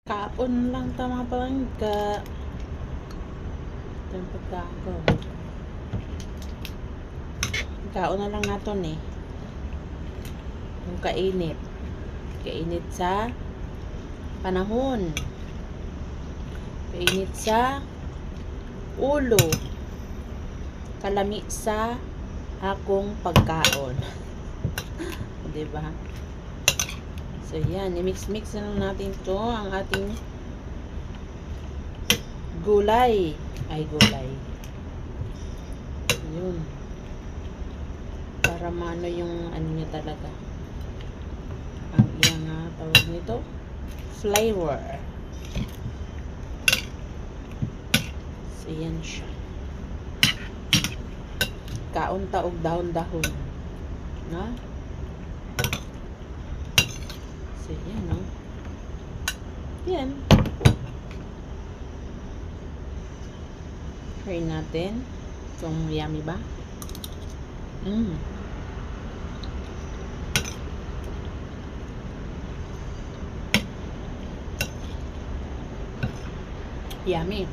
Kaon lang tama palangga. Ito yung pagkaon ko. Kaon na lang natin eh. Yung kainit. Kainit sa panahon. Kainit sa ulo. Kalami sa akong pagkaon. Diba? So, yan. I-mix-mix na lang natin to ang ating gulay. Ay, gulay. Yun. Para maano yung ano niya talaga. Ang iyang tawag nito. Flavor. So, yan siya. Kaon taog dahon-dahon. Na? So, yan, no? Yan. Try natin kung yummy ba. Yummy.